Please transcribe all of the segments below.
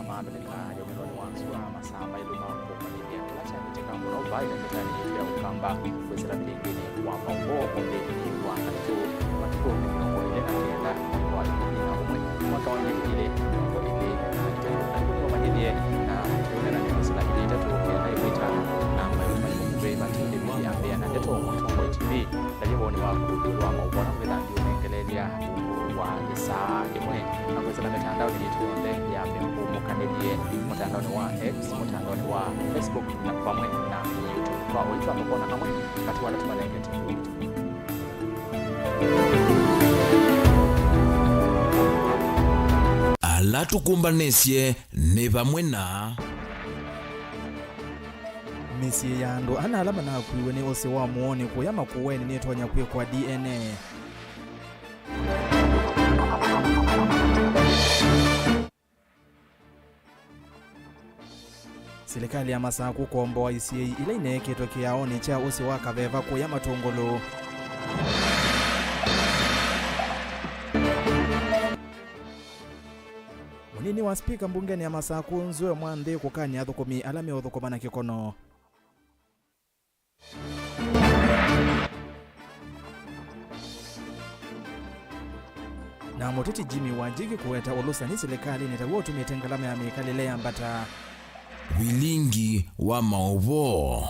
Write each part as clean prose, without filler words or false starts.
maabeleka yomiloni wansua masamba iluma kumanibia kulacha niteka muna ubai na kitani ya ukamba kwezera bilingini wa Mauvoo onde wa hatu matuko kwa ile na kenda kwa ile na umwe mwaka wa ile kwa ile na kitani kwa manibia na ile na kisala ile tatu na ibita na maisha kumbe matinde bia bia na teto kwa TV na yebo ni wa wa Mauvoo na kwenda ndio ngelelia wa saa imwe na kwezera mitandao yituonde ya mukanedie mutandao wa X, mutandao wa Facebook na pamwe na YouTube. Kwa wito ambao na hamwe kati wala tumanenge ala tukumbanesye ne pamwe na Mesi yandu ana alama na kuiwe ni ose wa muone kuyama kuweni netonya kwe kwa DNA. Serikali ya Masaka kukomboa ICA ile ineketwa kiaoni cha usi wa kaveva kuya matongolo. Munini wa spika mbungeni ya Masaka nzwe mwande kukanya thukumi alame uthukumana kikono. Na moteti Jimmy Wanjigi kuweta ulusani serikali nitaguo tumetengalama ya mikalile ya mbata. Vilingi wa Mauvoo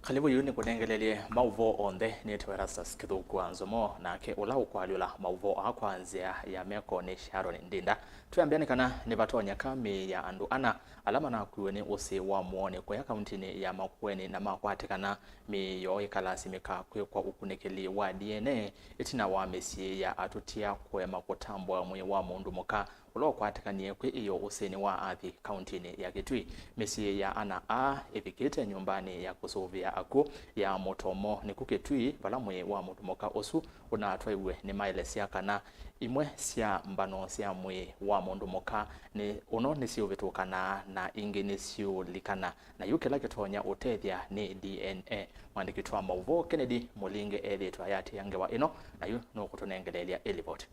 Kalibu yuni kunengelelie Mauvoo onde ni ERASTUS kithuku NZOMO na ke ulau kwalula Mauvoo akwanzia ya meko ni Sharon Ndinda tuambiani kana ni batonya kami ya andu ana alama na kuweni usi wa muone kwa kaunti ya Makueni na makwatikana miyo ikalasi mika kwa ukunekeli wa DNA itina wa mesi ya atutia kwa makotambwa mwe wa mundu muka ulo kwatikanie kwe iyo useni wa athi kaunti ya Kitui mesi ya ana a epikete nyumbani ya kusovia ako ya motomo ni kuketui pala mwe wa mundu muka osu unatwaiwe ni maelesia kana imwe sia mbano sia mwe wa mundu muka ni uno nisio vitukana na ingine sio likana na yuke lake tonya utethia ni DNA mwandikitwa Mauvoo Kennedy Mulinge editwa yati yangewa ino na yu no kutonengelelia elipoti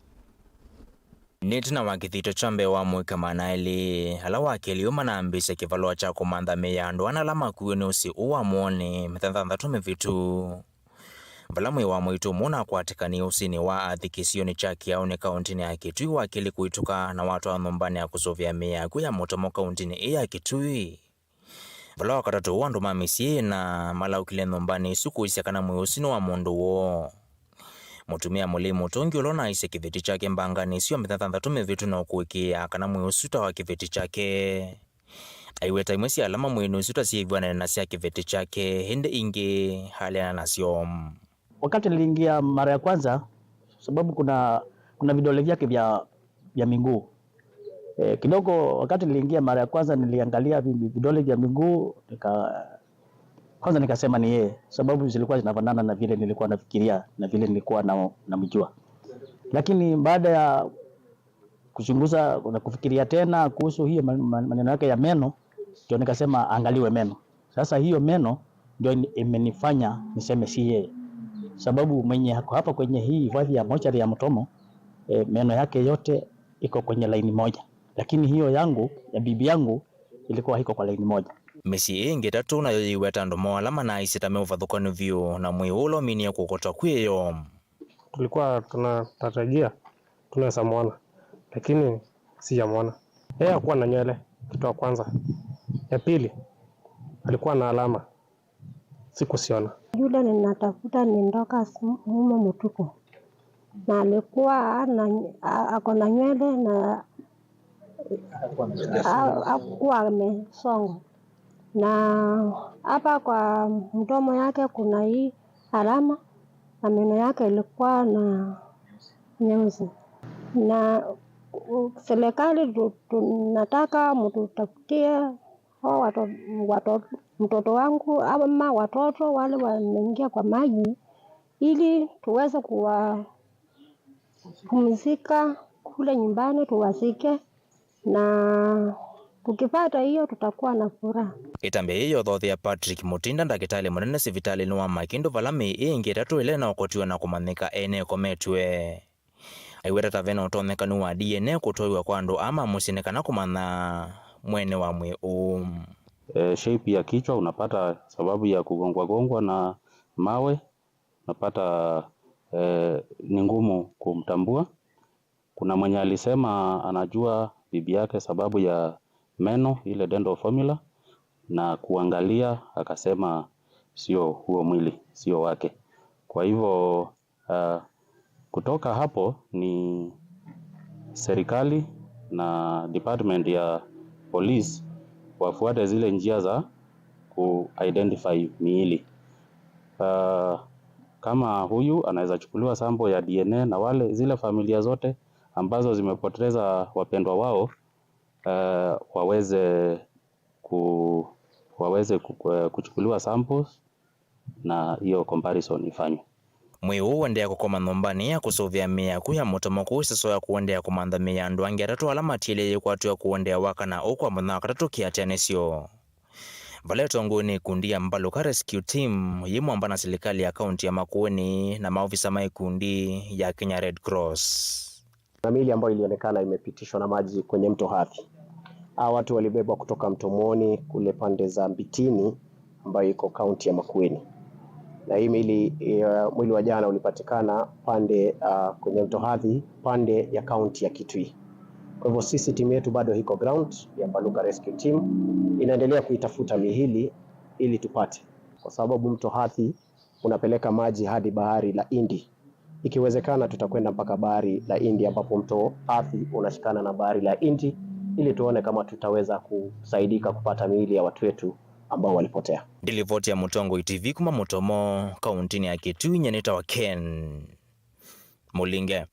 Netina wakithito chambe wa mwika manaili halawa keliuma na ambisha kivaloa cha kumanda meyando analama kuyo ni usi uwa mwone mtandhandatume vitu Valamwe wa mwitu muna kuatika ni usini wa athikisio ni chaki ya une kauntini ya Kitui wakili kuituka na watu wa nyombani ya kusovia mea kuya motomo kauntini ya Kitui. Valawa katatu wandu mamisi na mala ukile nyombani suku isiakana mwusini wa mundu wo. Mutumia mulimu tongi ulona ise kiviti chake mbangani sio mtandhandatume vitu na ukuikia kana mwusuta wa kiviti chake. Aiweta imwesi alama mwenusuta siivwana na siya kiviti chake hende ingi hali na nasio. Wakati niliingia mara ya kwanza sababu kuna vidole vyake vya miguu. Kidogo wakati niliingia mara ya kwanza niliangalia vidole vya miguu kwanza nikasema ni yeye sababu zilikuwa zinafanana na vile nilikuwa nafikiria na vile nilikuwa namjua. Lakini baada ya kuchunguza na kufikiria tena kuhusu hiyo maneno yake ya meno ndio nikasema angaliwe meno. Sasa hiyo meno ndio imenifanya niseme si yeye. Sababu mwenye hapa kwenye hii hifadhi ya mochari ya Mutomo meno yake yote iko kwenye laini moja. Lakini hiyo yangu ya bibi yangu ilikuwa hiko kwa laini moja. Mesi ingi tatu na yoyiweta ndomo alama na isitame uvathukani view na mwiulo mini ya kukota kweyo. Tulikuwa tunatarajia tunaweza muona lakini si ya muona. Yeye hakuwa na nywele kitu ya kwanza. Ya pili alikuwa na alama sikusiona. Yule ninatafuta ni ndoka mume Mutuko. Na alikuwa ako na nywele na hakuwa amesonga. Na hapa kwa mdomo yake kuna hii alama na meno yake ilikuwa na nyeusi. Na serikali tunataka mtutafutie mtoto wangu ama watoto wale wanaingia kwa maji ili tuweze kuwapumzika kule nyumbani tuwasike na tukipata hiyo tutakuwa na furaha. Itambe hiyo thothi ya Patrick Mutinda ndagitali munene sivitali ni wa Makindu valami ingi tatu ile na okotiwe na kumanika ene kometwe. aiweta tavena utonekanu wa DNA kutoiwa kwa andu ama musinekana kumana mwene wa Mauvoo. Shape ya kichwa unapata sababu ya kugongwa na mawe, unapata ni ngumu kumtambua. Kuna mwenye alisema anajua bibi yake sababu ya meno, ile dental formula, na kuangalia akasema sio huo mwili, sio wake. Kwa hivyo kutoka hapo ni serikali na department ya police wafuate zile njia za ku-identify miili. Kama huyu anaweza chukuliwa sample ya DNA na zile familia zote ambazo zimepoteza wapendwa wao waweze kuchukuliwa samples na hiyo comparison ifanywe. Mauvoo wendea kukoma nyombani ya kusuvia miaku ya mutomoku isiso ya kuendea kumantha miandu angi atatu ala matiele kwatu ya kuendea wakana ukwa mutha katatu kiatenesyo. Valeto nguni kundi ya Mbaluka Rescue Team yimwamba na serikali ya kaunti ya Makueni na maofisa maikundi ya Kenya Red Cross. Na miili ambayo ilionekana imepitishwa na maji kwenye mto Hathi. Watu walibebwa kutoka mto Moni kule pande za Mbitini ambayo iko kaunti ya Makueni. Na hii mwili wa jana ulipatikana pande kwenye mto Hathi pande ya kaunti ya Kitui. Kwa hivyo sisi timu yetu bado iko ground ya Mbaluka Rescue Team inaendelea kuitafuta miili ili tupate, kwa sababu mto Hathi unapeleka maji hadi bahari la Hindi. Ikiwezekana tutakwenda mpaka bahari la Hindi ambapo mto Hathi unashikana na bahari la Hindi ili tuone kama tutaweza kusaidika kupata miili ya watu wetu ambao walipotea. Dilivoti ya Mutongo TV kuma Mutomo kaunti ya Kitui nyeneta wa Ken Mulinge.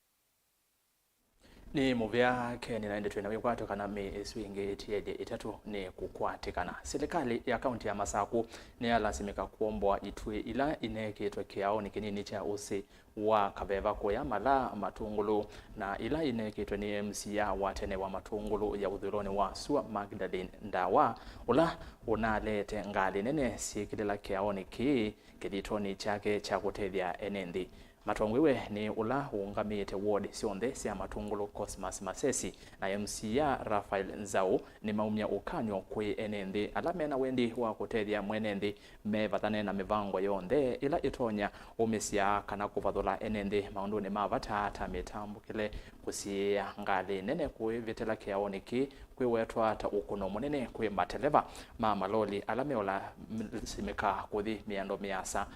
Ni muvya Ken na ndetu na kwatukana swingi tiede itatu ni kukwatikana. Serikali ya kaunti ya Masaku ni alasimika kuombwa itwe ila ineketwe kiao ni kinini cha usi wa kaveva koya mala matungulu na ila ineketwe ni MCA watene wa matungulu ya udhuroni wa Sua Magdalene Ndawa ula unalete ngali nene sikilila kiao ni kiditoni chake cha kutethia enendi. Matongwewe ni ula ungamite ward sionde sia matungulu Cosmas Masesi na MCA Rafael Nzau ni maumya ukanyo kwe enendi alamena wendi wa kutethia mwenendi mevathane na mivango yonde ila itonya umesia kana kuvathula enendi maunduni mavatata mitambukile kusia ngali nene kwe vitela kiaoniki kwe wetwa ta ukuno munene kwe mateleva maloli alameola simika kuthi miando miasa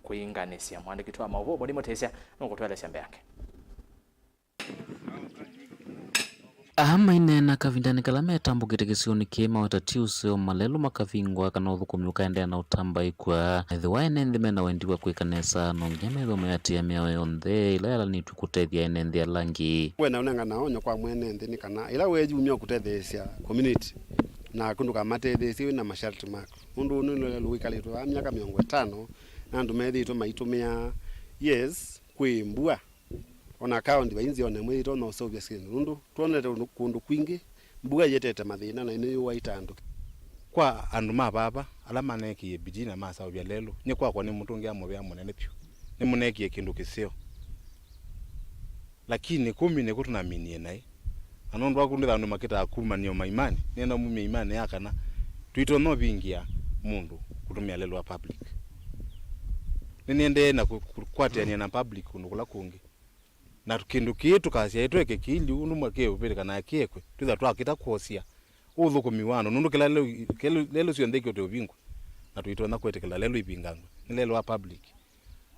kuinganisya mwandiki wa Mauvoo bodi motesya nokutwele shamba yake inena kavindani kalame tambukite kisioni kima watatiuse o malelo makavingwa kana uthukumya ukaendea na utamba ikwa thiwa enendi mena wendiwa kwikanesa nonginya methomo yatia miao yonthe ila yalanitu kutethia enendi alangi wena unenga naonyo kwa mwenendi ni kana ila wejumia kutethesya community na kundu kamatethesia na masharti mako mundu unule luikalitwa miaka 50 na andu methitwe maitumia yes kwimbua ona account bainzi ona mwito no sovia skin rundu tuonete kundu kwingi mbuga yetete mathina na ine waita andu kwa andu mababa ala maneki bidina masa obya lelo nye kwa ni mutungi amobya munene pyo ni muneki kindu kisio lakini kumi ne kutuna minie nai anondo akundu andu makita akuma niyo maimani nena mumye imani yakana tuito no bingia mundu kutumia lelo wa public niniende na kukwatania na public unukula kungi na kindu kitu kasi yaitweke kili undu mwake upeleka na kiekwe tuza twakita kuosia uthukumi wano nundu kila lelo sio ndeke ote ubingwa na tuitwa na kwetekela lelo ipingangwe ni lelo wa public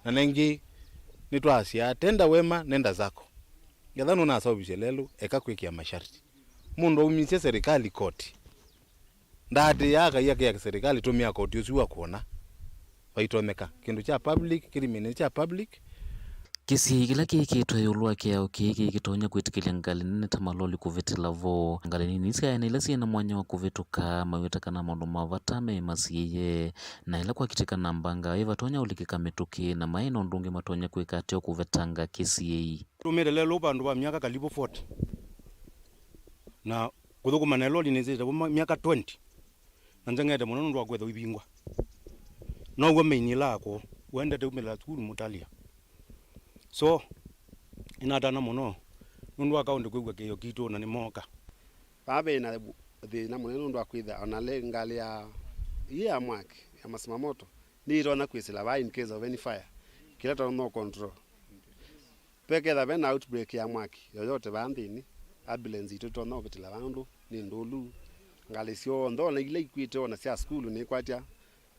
na nengi nitwasia tenda wema nenda zako yathano na saubishe lelo ekakwekia masharti mundu umisie serikali koti ndati yaka ya serikali tumia koti usiwa kuona waitoneka kindu cha public kirimene cha public kisi kila kikitwa yulwa kiao kiki kitonya kwitikilia ngali nene tamaloli kuvitila vo ngali nini iska ila sina mwanya wa kuvituka mawita kana maundu mavatame masiye na ila kwa kitika nambanga eva tonya ulikika mituki na maino ndungi matonya kwikatio kuvetanga kisi tumele lupa nduwa miaka karibu 40 na kuthuku maneloli nizite miaka 20 na njengete muno ndwa kwetha ibingwa no gwa meini lako wende te umela skulu mutalia so inatana muno nundu akaunti kuigwa kiyo kitu na ni moka babe na thina munene nundu akwitha ona le ngali ya mwaki ya masimamoto ni irona kwisila ba in case of any fire kila to no control peke da ben outbreak ya mwaki yoyote bandini ambulance itu to no bitila bandu ni ndulu ngali sio ndo na ile ikwite ona sia school ni kwatia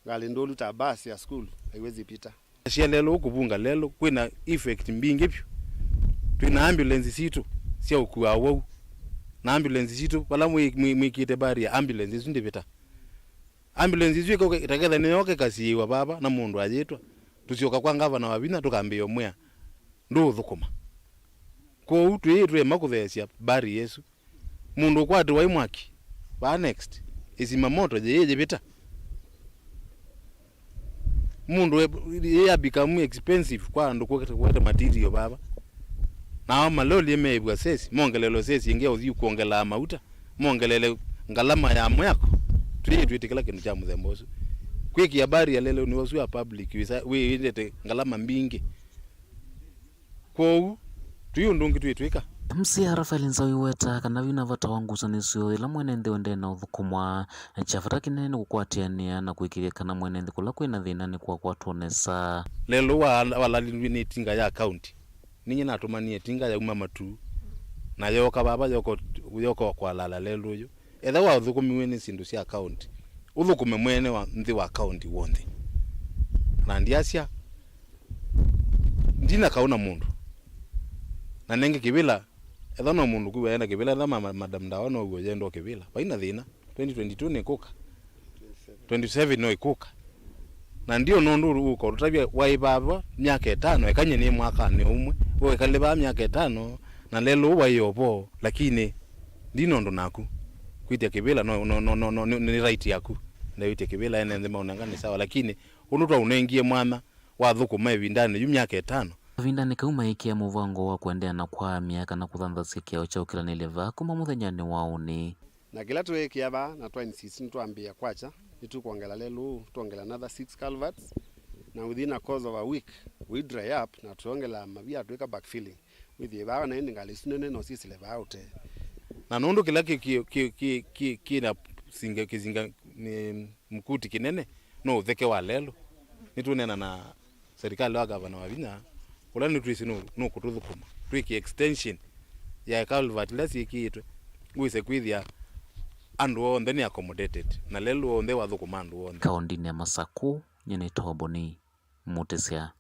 ngali ndulu ta basi ya school haiwezi pita sia lelo ukubunga lelo kwina effect mbingi pyo twina ambulance situ sia ukuwa wau na ambulance situ wala mwikite bari ya ambulance zinde beta ambulance ziko itaketha ni yoke kasiwa baba na mundu ajitwa tusioka kwa ngava na wabina tukambio mwea ndo thukuma ko utu yetwe makuthesia bari Yesu mundu kwatu wa imwaki ba next izima moto je beta mundu ya become expensive kwa ndo kwete material baba na maloli yemeibwa sesi mongelelo sesi ingia uzi kuongela mauta mongelele ngalama ya mwako tuitikala kintu cha muthemboso kwiki habari ya lelo ni wasu ya public we indete ngalama mbingi kwa tuyundungi tuitwika msia Rafael Nzawi weta kana vina vata wangusa nisio ila mwenende wende na uthukumwa chafata kinene kukwatiania na kuikiria kana mwenende kula kwina thina ni kwa kwatuonesa lelo wala ni tinga ya account ninyi natumanie tinga ya umama tu na yoka baba yoko kwa lala lelo yo etha wa uthukumiwe ni sindu cia account uthukume mwene wa nthi wa account wonthe na ndiasia ndina kauna mundu na nenge kibila etha no mundu kuwa enda kibila etha madam ndawa no uwe yendo kibila baina thina 2022 ni kuka 27 no ikuka na ndio nondu uko rutabia waibaba myaka 5 ekanye ni mwaka ni umwe wewe kaliba myaka 5 na lelo wayobo lakini ndino ndo naku kwitia kibila no ni right yaku ndio ite kibila ene nzima unangani sawa lakini unutwa unaingie mwana wa thuku mevi ndani yu myaka 5 vindani kauma ikia muvango wa kuendea na kwa miaka na kuthanthasia kiao cha ukiranile kuma muthenyani wauni na kila tuwekia ba na twa insist nitwambia kwacha nitukuongela lelo tuongela another 6 culverts na within a course of a week we dry up na tuongela mabia tuweka backfilling with the ba na ending alisunene no sisi leva out na nondo kila kina singa kizinga ni mkuti kinene no theke wa lelo nitunena na serikali wa gavana wa Vinya ulani twisi no kututhukuma twiki extension ya culvert lesi kiitwe gwise kwithia andu onthe ni accommodated na lelo onthe wathukuma andu onthe kaundini ya Masaku nyene toboni mutesia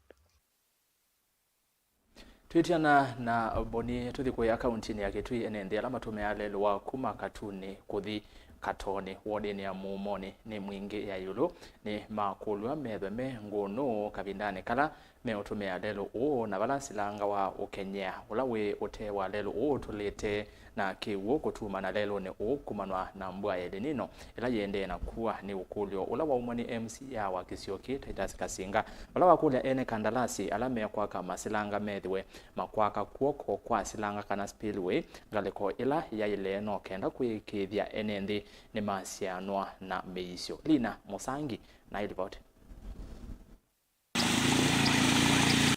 twitiana na boni tuthi kwa akaunti ya Kitui enende alama tume ya lelo wa kuma katuni kuthi katoni wodeni ya mumoni ni mwingi ya yulu ni makulwa metheme ngunu kabindani kala me utume lelo o na bala silanga wa ukenya ulawe ote wa lelo o tulete na kiwo kutuma na lelo ne o kumanwa na mbwa yedenino ila yende na kuwa ni ukulyo ulawa umani MC ya wa Kisioki Titus Kasinga ulawa kule ene kandalasi alame kwa kama silanga methwe makwaka kuoko kwa silanga kana spillway galeko ila ya ile no kenda kuikithia enendi ni masianwa na meisio Lina Musangi na ilipoti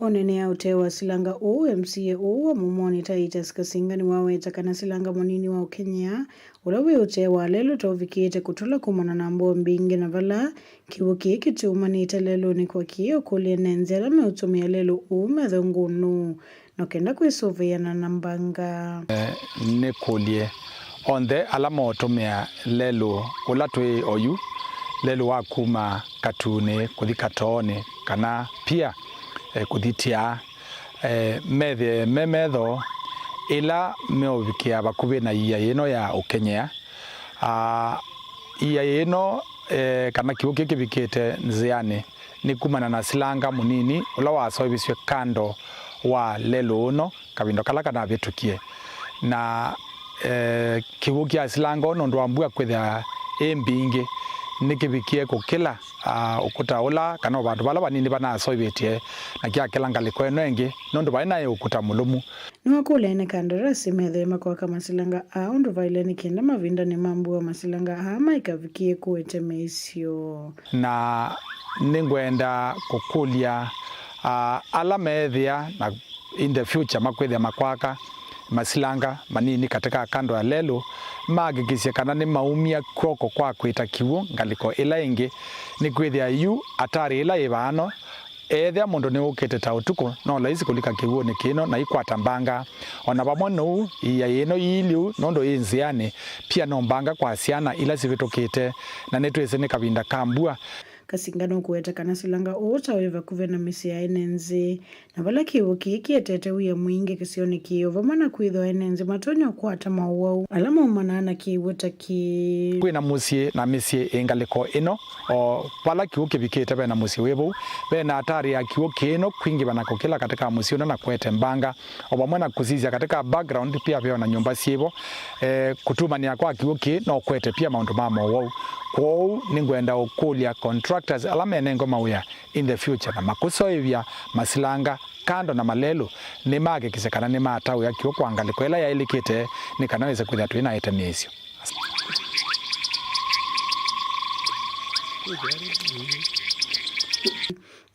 onene ya utewa silanga MCA wa mumoni Titus Kasinga ni waweta kana silanga monini wa Kenya ulawe utewa lelo tovikite kutula kumana na mbo mbingi na vala kiwuki kitumanite lelo ni kwa kiyo kulie nenzela me utumia lelo methongunu no kenda kwisuvia na nambanga ne kulie onde alama utumia lelo ulatwe oyu lelo wa kuma katune kuthi katone kana pia kuthitia metho ila meovikia bakuvi na iya ino ya Ukenya iya ino kana kiwu kivikite nziani ni kumana na silanga munini ula wasoibiswe kando wa lelo uno kavindo kala kana vitukie na kiwu kia silanga uno ndo ambua kwithia mbingi nikivikie kukila ukuta ula kana bandu bala banini bana soibetie na kia kila ngaliko eno engi nondo baina ukuta mulumu niwakule ene kandarasi methema kwa kama silanga ndo vaile ni kenda mavinda ni mambu wa masilanga hama ikavikie kuete meisio na ningwenda kukulia ala methia na in the future makwethia makwaka masilanga manini katika kando ya lelo magikisia kana ni maumia kwoko kwa kwita kiwu ngaliko ila ingi ni kwithia yu atari ila ibano ethia mundu ni ukite ta utuko no laisi kulika kiwu ni kino na ikwata mbanga ona bamwe no iya yeno iliu nondo inziani pia no mbanga kwa siana ila sivitukite na netwese ni kabinda kambua kasingano kuweta kana silanga utaweva kuvena misi ya enenzi na vala kiwu kiki etete uya mwingi kisioni kiyo vamana kuidho enenzi matonyo kuata Mauvoo alama umanana kiweta ki kwina musie na misie ingaliko ino o pala kiwu kivikite bena musie webu bena atari ya kiwu kino kwingi banako kila katika musie na kwete mbanga o bamwana kuzizia katika background pia pia na nyumba sibo kutumania kwa kiwu ki no kwete pia maundu ma Mauvoo kwou ningwenda ukulia contractors alama enengo mauya in the future na makusoivya masilanga kando na malelo ni mage kisekana ni matau ya kioko angaliko ela ya ilikite ni kanaweza kuja tuina itemesio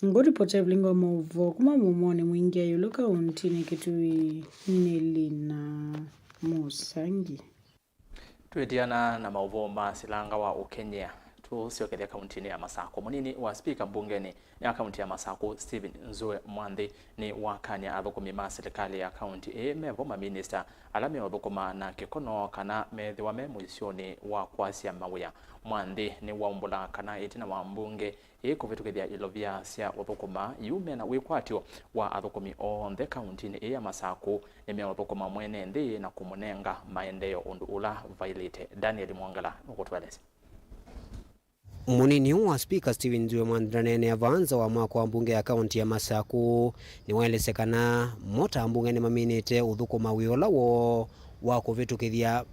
ngori pote blingo Mauvoo kuma mumone mwingi ayuluka untini kitui Nelina Musangi twitiana na Mauvoo masilanga wa Ukenya tusiokethia kauntini ya Masako munini wa speaker mbungeni ya kaunti ya Masako Stephen Nzoe Mwandhi ni wakanya athukumi ma serikali ya kaunti mevoma minister alame wathukuma na kikono kana methiwa me muisioni wa kwasia mawia Mwandhi ni waumbula kana itina wa mbunge kuvitukithia ilovia sia uthukuma yume na wikwatio wa athukumi onthe kauntini ya Masako ni wathukuma mwene nthi na kumunenga maendeleo undu ula Violet Daniel Mwangala ukutweleza munini wa speaker Stephen Nzoe Mwandhi avanza wa mwako wa mbunge ya kaunti ya Masako ni waelesekana mota mbunge ni maminite uthukuma wiola wo wa kuvitukithia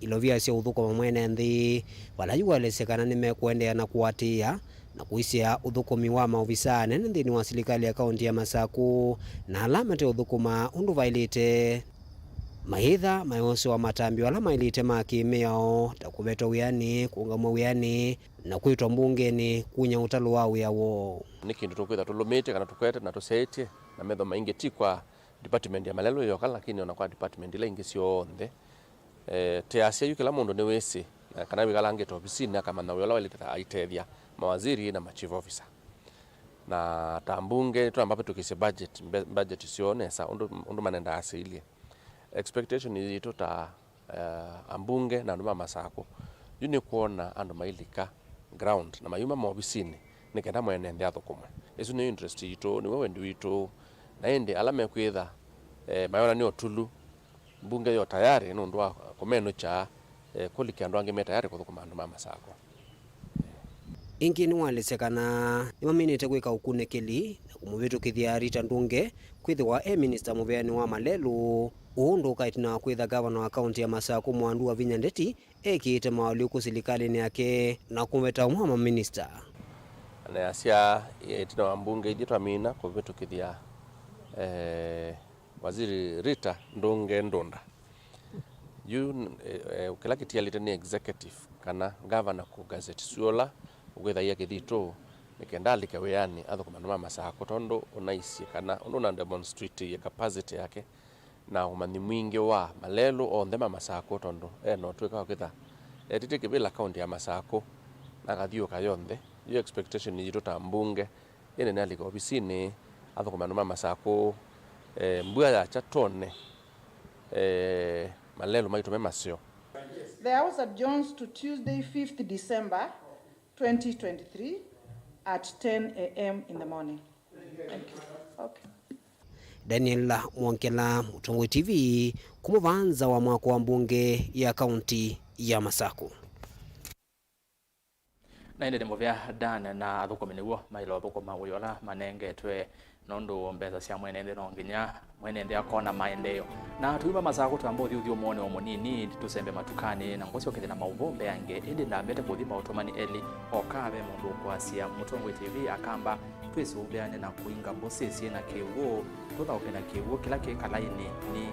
ilovia sia uthukuma mwene nthi wala yu waelesekana ni mekuendea na kuatia na kuisia uthukumi wa maofisa nene nthini wa serikali ya kaunti ya Masako na alama te uthukuma undu vailite maitha mayonse wa matambio ala mailite makimeo takuvetwa wiani kuungamwa wiani na kuitwa mbungeni kunya utalo wa wiawo ni kindu tukwitha tulumite kana tukwete na tusetie na metho maingi ti kwa department ya malelo yoka lakini ona kwa department ile ingi sionthe te asia yu kila mundu ni wisi kana wigalange to ofisini akamana wiola walite aitethia mawaziri na chief officer na tambunge tu ambapo tukise budget sionesa undu manenda asilie expectation is ito ta ambunge na nduma Masako yuni kuona andu mailika ground na mayuma maofisini nikenda mwene ndi athukumwe isu ni interest ito ni wewe ndi ito na ende alama kwitha mayona ni otulu mbunge yo tayari no ndwa komeno cha kuliki andu ange tayari kuthukuma andu Masako ingi ni walesekana ni maminite gwika ukunekeli na kumuvitukithia Rita Ndunge kwithiwa minister muveani wa malelu undu kaitina kwitha governor wa kaunti ya Masako Mwandu wa Vinya Ndeti ekite mawali ku serikali yake na kumeta umwa minister na asia itina wa mbunge iditwa mina kuvitukithia waziri Rita Ndunge Ndunda yu ukilakitia litani executive kana governor ku gazette suola ugwetha ya kithito nikendalike weani athukuma Masako tondo unaisi kana una demonstrate ya capacity yake na umani mwingi wa malelo onthe Masako tondo no tweka kwitha tite kibila kaunti ya Masako na gathio kayonthe yo expectation ni jito tambunge ene nali ko ofisini athukuma Masako mbua ya chatone malelo maitu memasio. The House adjourns to Tuesday 5th December 2023 at 10 a.m. in the morning. Thank you. Okay. Daniel Mwankela, Mutongwe TV, kumuvanza wa mwako wa mbunge ya kaunti ya Masako. Na inde ndimuvya Dan na athukumi niwo mailo athukuma wiola manengetwe nondu mbeza cia mwene nthi no nginya mwene nthi akona maendeleo na tuiba Masako twamba uthio muone omunini tusembe matukani na ngocio kithina Mauvoo mbeange indi na mbete kuthima utumani eli okabe mundu kwasia Mutongwe TV akamba twisubeane na kuinga mbosisi na kiwo tuthaukena kiwo kila kikalaini ni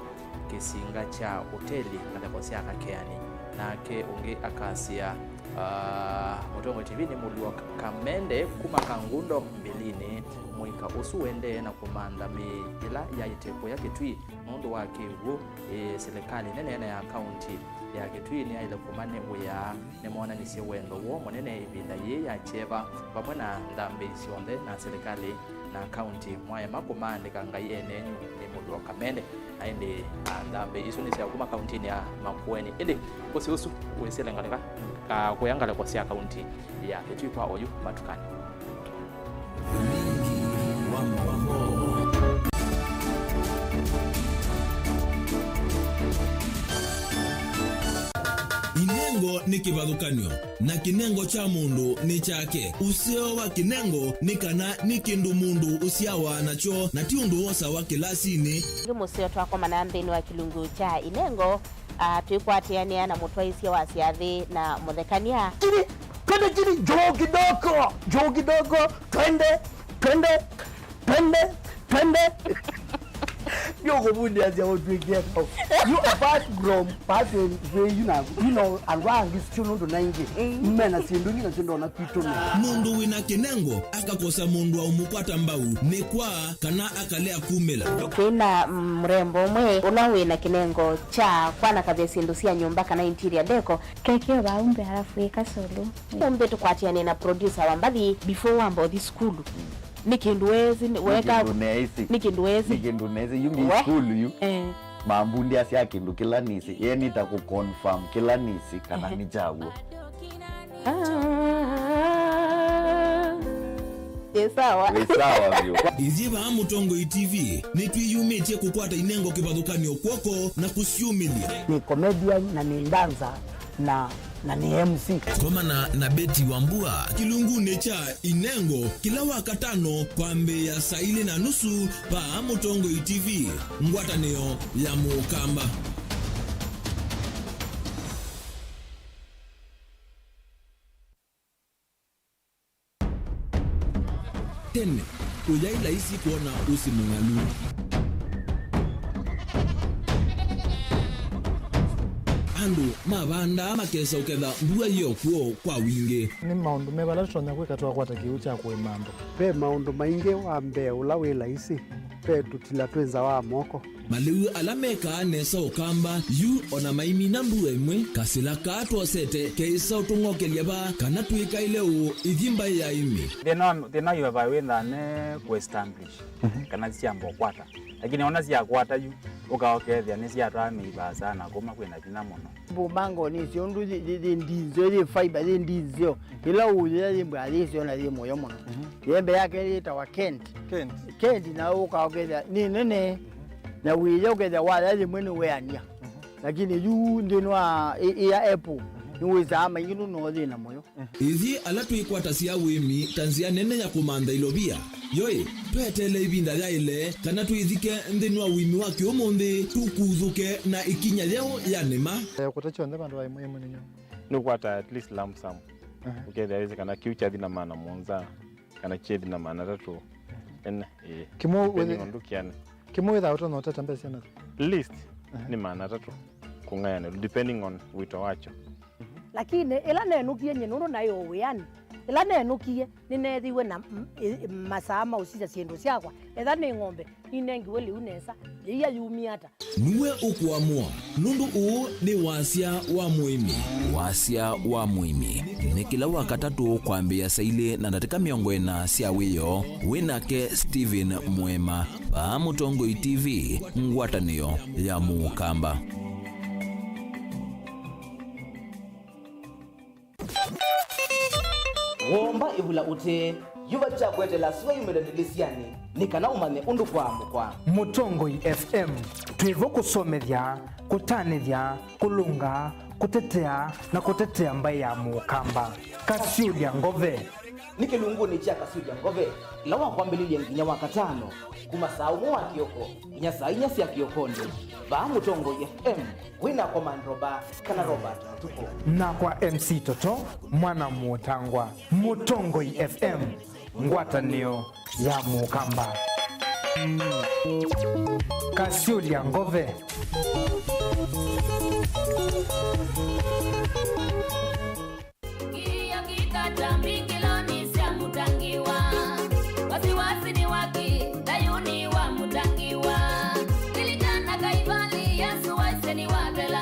kisinga cha hoteli na deposia kakeani nake ungi akasia Mutongo TV ni mulio kamende kuma kangundo mbilini mwika usuende na kumanda ila ya itepo ya Kitui mundu wake uo serikali nene ya county ya Kitui ni ile kumane uya ne mwana nisi wendo wo monene ibinda ye ya cheva pamwe na ndambe sionde na serikali na county mwaye makomande kangai enenyu ni mulio kamende aende ndambe isu ni kuma county ya Makueni ili kusiusu uiselengaleka kuyangala kwa sia county ya Kitui kwa oyu matukani Inengo ni kivathukanio na kinengo cha mundu ni chake. Usio wa kinengo ni kana ni kindu mundu usiawa nacho na ti undu wosa wa kilasini. Musio twakoma na nthini wa kilungu cha inengo twikwatiania na mutwaisia wa siathi na muthekania. Twende joo kidogo twende Yoko bundi as your big get. You apart from part you know and wang is still not 90. Mena sinduni na sindo na kitu. Mundu wina kinengo akakosa mundu wa umupata mbau ni kwa kana akalea kumela. Kuna mrembo mwe unawina kinengo cha kwana kabia sindusia nyumba kana interior deco kekeo baumbe halafu ikasolo. Umbe tukwatiane na producer wambali before wambo the school. Nikinduwezi weka nikinduwezi yungi school yu mambundi asia kindu kila nisi yeye nitakuconfirm kila nisi kana ni chaguo sawa vyo Iziva Mutongo TV ni twiyumetie kukwata inengo kivathukanio kwoko na kusiumilia. Ni comedian na ni dancer na ni MC. Koma na Beti Wambua kilungune cha inengo kila wakatano kwa mbeya saa 4:30 pa Mutongo TV ngwatanio ya Mukamba. Tene ujaila isi kuona usimungalu andu mabanda makesa uketha mbua hiyo kuo kwa wingi ni maundu mebala tonya kweka twakwata kiu cha kwimando pe maundu maingi wa mbe ula wila isi pe tutila twenza wa moko maliu alameka nesa ukamba yu ona maimi na mbua imwe kasila katwosete keisa utungokelia ba kana tuika ile u ithimba ya imi thina yu vawitha ne kuestablish kana ciambo kwata lakini ona cia kwata yu ukaokethia ni cia twa miba sana kuma kwina thina muno bumango ni cio ndu ndizo ri fiber ri ndizo ila uya ri mbali cio na ri moyo muno yembe yake ri ta wa Kent na ukaokethia ni nene na wiyo ukethia wala ri mwene weania lakini yu ndinwa ya Apple niweza ama yinu no ri na moyo ithi ala twikwata cia wimi tanzia nene ya kumanda ilobia yoi twetele ibinda ya ile kana twithike nthini wa wimi wa kiumuthi tukuthuke na ikinya leo ya nema kutachonde bandu wa muhimu ninyo nukwata at least lump sum ukethia wezi kana kiucha thina maana monza kana chethi na maana tatu ene kimo ndukiane kimo witha utono tatambesa na list ni maana tatu kungayana depending on wito wacho lakini ila nenukie nyenuru nayo uyani ila nenukie ninethiwe na masama usija ciendu ciakwa etha ni ng'ombe inengiwe liu nesa iya yumi ata niwe ukuamua nundu uu ni wasia wa muimi ni kila wakatatu kwambia saile na ndatika 40 cia wiyo winake Steven Mwema pa Mutongo TV ngwatanio ya Mukamba. Womba ibula ute yuba chakwete la siwa yumedadilisiani nikana umane undu kwa mukwa Mutongo FM twivo kusomethia kutanithia kulunga kutetea na kutetea mbai ya Mukamba Kasiulia Ngove nikilunguni cha Kasiulia Ngove lawa kwambililie nginya wakatano kuma saa umo wa kioko inya saa inya sia kiokondo ba Mutongo FM wina komandroba kana Robert Mutuko na kwa MC Toto mwana Mutangwa Mutongo FM ngwatanio ya Mukamba Kasiulia Ngove vata mbingiloni sia mutangiwa wasiwasi ni waki dayuni wa mutangiwa ilikana kaivali Yesu waiseni wabela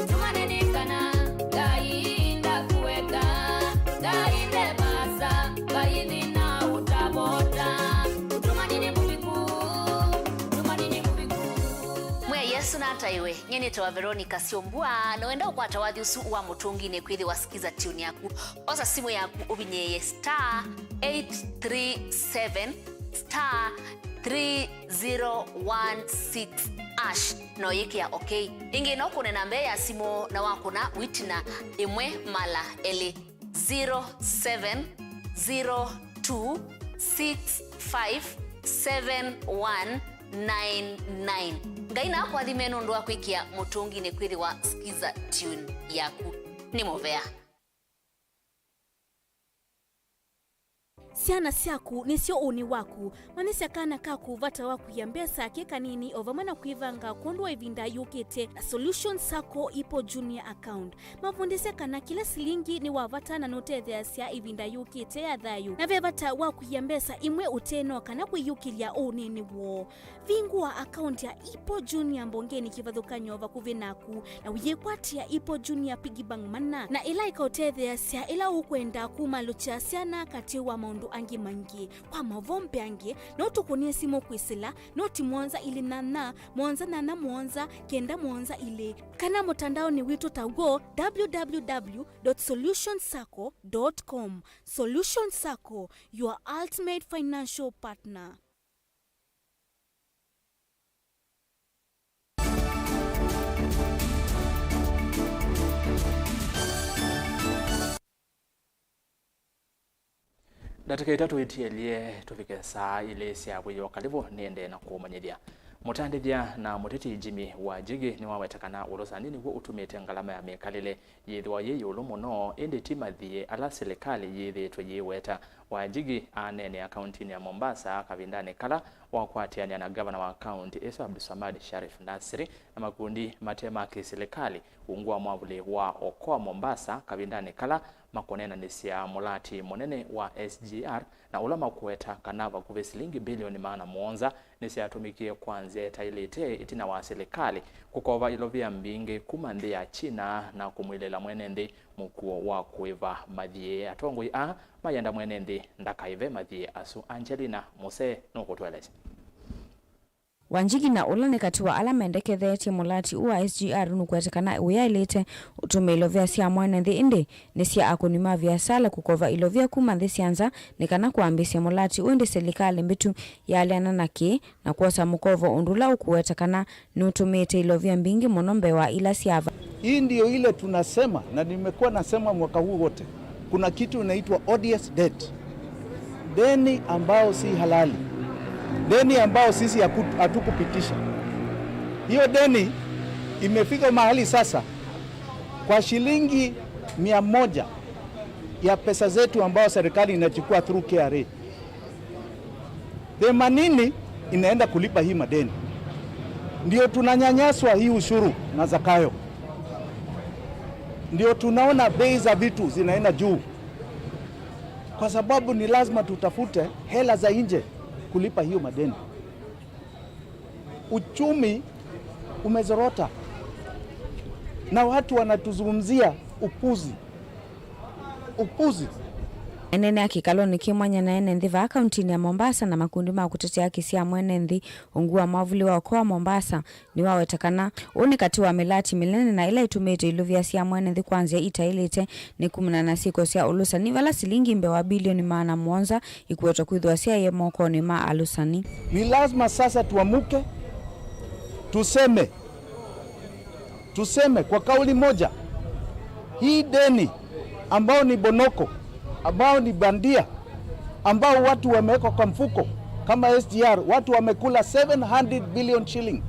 tumaneni kana gainda kuweka gainde basa gaindi na utabota tumanini mubiku mwe Yesu na ataiwe nyeni tawa Veronica Siombua no enda ukwata wathi usu wa mutungine kwithi wasikiza tune yaku osa simu yaku ubinyeye *837 *3016 ash no yiki ya okay ingi no kunena mbe ya simu na wakuna witina imwe mala ele 0702657199 ngaina kwa dhimeno ndo akwikia mutungi ne kwithi wa skiza tune yaku ni Movea. Siana siaku nisio uni waku manisi akana kaku vata waku ya mbesa keka nini ovamana kuivanga kondwa ivinda yukete na Solution Sacco ipo junior account mavundise kana kila silingi ni wavata na note theasia ivinda yukete ya dhayu na vevata waku ya mbesa imwe uteno kana kuyukilia unini wo vingua account ya ipo junior mbongeni kivadhuka nyova kuvinaku na uyekwatia ipo junior pigibang mana na ila ikaote theasia ila ukwenda kumalucha siana katiwa maundu angi mangi kwa mavombe angi noto kunie simo kwisila noti mwanza ili nana mwanza kenda mwanza ile kana mutandao ni wito tago www.solutionsacco.com. Solution Sacco, your ultimate financial partner. Datika itatu itielie tufike saa ile sia bwiyo kalibu niende na kumanyidia mutandithia na muteti Jimmy wa Jigi ni wawetakana urosani niguo utumite ngalama ya mekalile yithwa ye yulu muno indi timathie ala serikali yithitwe yiweta wa Jigi anene akaunti ya Mombasa kavindane kala wakwatiania na governor wa county Isa Abdulsamad Sharif Nasri na makundi matema kiserikali ungwa mwavuli wa okoa Mombasa kavindane kala makonena nisia mulati monene wa SGR na ulama kuweta kanava kuve silingi bilioni maana muonza nisia atumikie kwanzia tailete itina wa serikali kukova ilovia mbingi kumande ya China na kumwilela mwenendi mkuo wa kuiva madhie atongoi mayanda mwenendi ndakaive madhie asu Angelina Muse nukutueleza. Wanjigi na ulane katiwa alama endekethete mulati uwa SGR nukwetekana uya ilete utume ilovia siya mwenendi indi nisia akunima vya sala kukova ilovia kumanthi sianza nikana kuambisia mulati uende serikali mbitu ya aliana naki na kuosa mukovo undula ukuwetekana nutumite ilovia mbingi monombe wa ila siava. Hii ndio ile tunasema na nimekuwa nasema mwaka huu wote. Kuna kitu inaitwa odious debt. Deni ambao si halali. Deni ambao sisi hatukupitisha. Hiyo deni imefika mahali sasa kwa shilingi 100 ya pesa zetu ambao serikali inachukua through KRA. 80 inaenda kulipa hii madeni. Ndio tunanyanyaswa hii ushuru na zakayo. Ndio tunaona bei za vitu zinaenda juu. Kwa sababu ni lazima tutafute hela za nje kulipa hiyo madeni. Uchumi umezorota na watu wanatuzungumzia upuzi. Enene akikalo nikimwanya na enenthi va akaunti ya Mombasa na makundi ma kutetea haki cia mwenenthi ungua mavuli wa kwa Mombasa ni wawetakana uni kati wa milati milene na ila itumite iluvia cia mwenenthi kwanzia itailite ni 16 cia ulusa ni vala silingi mbewa bilioni maana muonza ikuwetwa kwithwa cia ye moko ni ma alusani. Ni lazima sasa tuamuke tuseme kwa kauli moja hii deni ambao ni bonoko, ambao ni bandia, ambao watu wameweka kwa mfuko kama SGR, watu wamekula 700 billion shilling,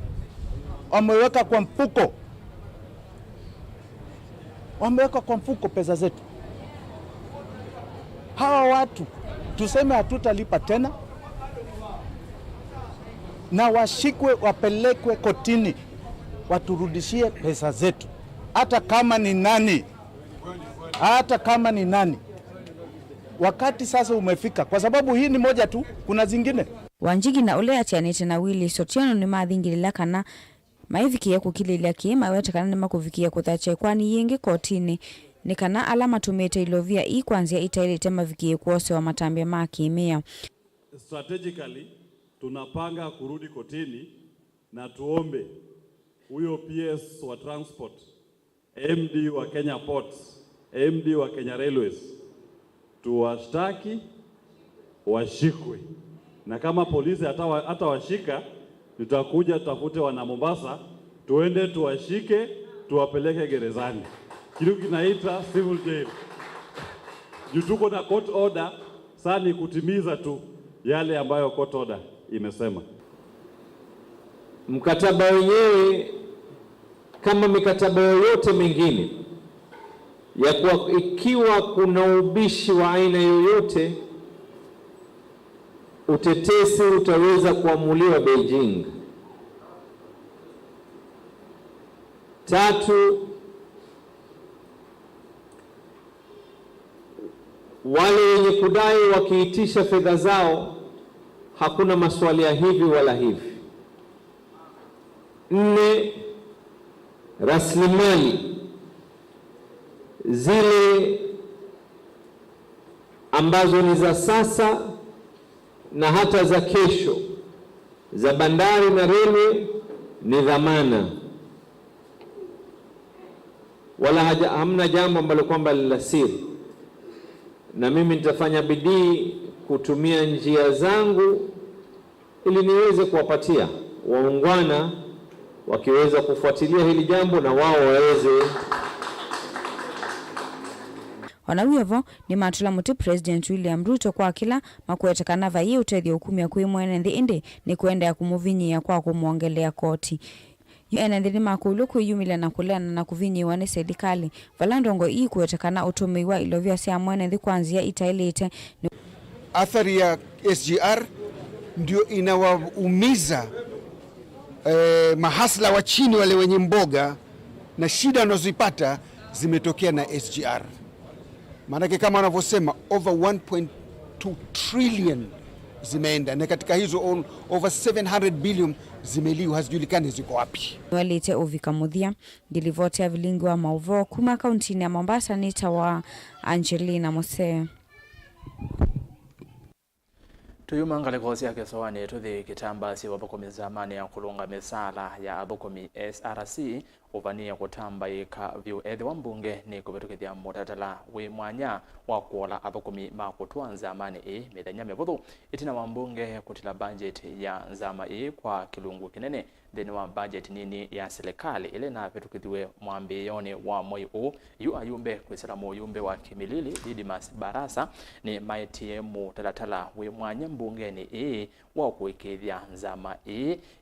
wameweka kwa mfuko pesa zetu. Hawa watu tuseme hatutalipa tena na washikwe wapelekwe kotini waturudishie pesa zetu, hata kama ni nani. wakati sasa umefika, kwa sababu hii ni moja tu, kuna zingine. Wanjigi na ule atianite na Willy Sotiano ni mathingirila kana maivikia kukililia kiima wetekana ni makuvikia kuthache kwani yingi kotini ni kana alama tumete ilovia kwanzia itailite mavikie kuose wa matambia makimia. Strategically tunapanga kurudi kotini na tuombe huyo PS wa transport, MD wa Kenya Ports, MD wa Kenya Railways tuwashtaki washikwe, na kama polisi hata washika tutakuja tutafute wana Mombasa tuende tuwashike tuwapeleke gerezani, kitu kinaita civil jail. Tuko na court order, sasa ni kutimiza tu yale ambayo court order imesema. Mkataba wenyewe kama mikataba yoyote mingine ya kuwa ikiwa kuna ubishi wa aina yoyote, utetesi utaweza kuamuliwa Beijing. 3, wale wenye kudai wakiitisha fedha zao hakuna maswali ya hivi wala hivi. 4, rasilimali zile ambazo ni za sasa na hata za kesho za bandari na reli ni dhamana, wala hamna jambo ambalo kwamba la siri, na mimi nitafanya bidii kutumia njia zangu ili niweze kuwapatia waungwana wakiweza kufuatilia hili jambo na wao waweze. Wanawiyovo ni matula muti President William Ruto kwa kila makuetekana vaye utethio ukumia kwi mwene nthi indi ni kuenda ya kumuvinyia kwa kumuongelea koti. Ene nthi ni makulu kuyumila na kuleana na kuvinyiwa ni serikali. Valandongo kuetekana utumiwa ilovia sia mwene nthi kwanzia itailite. Athari ya SGR ndio inawaumiza mahasla wa chini wale wenye mboga, na shida wanazopata zimetokea na SGR. Maanake kama wanavyosema over 1.2 trillion zimeenda, na katika hizo over 700 billion zimeliwa, hazijulikani ziko wapi. Walite Ovika Muthia ngilivotea Vilingi wa Mauvoo kuma kauntini ya Mombasa. Nita wa Angelina Mose. Tuyumangale kosi ya kesowani tuthi kitambasi wabakomi zamani ya kulunga misala ya abakomi SRC uvania kutamba ika vyu ethi wa mbunge ni kubetukithia mutatala wi mwanya wa kuola abakomi makutwa nzamani mithenya mivuthu itina wa mbunge kutila budget ya nzama kwa kilungu kinene thini wa budget nini ya serikali ile na betukithiwe mwambiyoni wa Mauvoo yu ayumbe kwisira muyumbe wa Kimilili Didimas Barasa ni maitie mutalatala wi mwanya mbunge ni wa kuikithia nzama